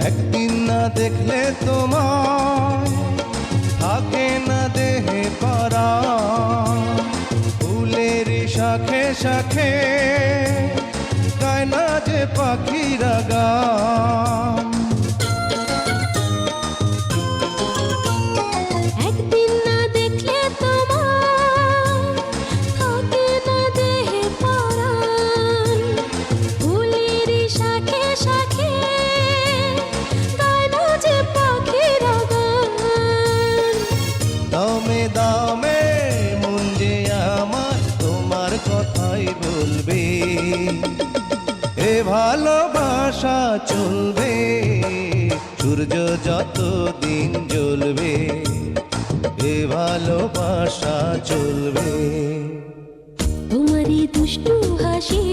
একদিন না দেখলে তোমায় থাকে না দেহে পারা, ফুলের শাখে শাখে গায় না যে পাখিরা গান। একদিন না দেখলে তোমায় থাকে না দেহে পরাণ, ফুলের শাখে শাখে গায় না যে পাখিরা গান। দামে দামে মন যে আমার তোমার কথাই বলবে, এ ভালোবাসা চলবে সূর্য যত দিন জ্বলবে, এ ভালোবাসা চলবে। তোমারই দুষ্টু হাসি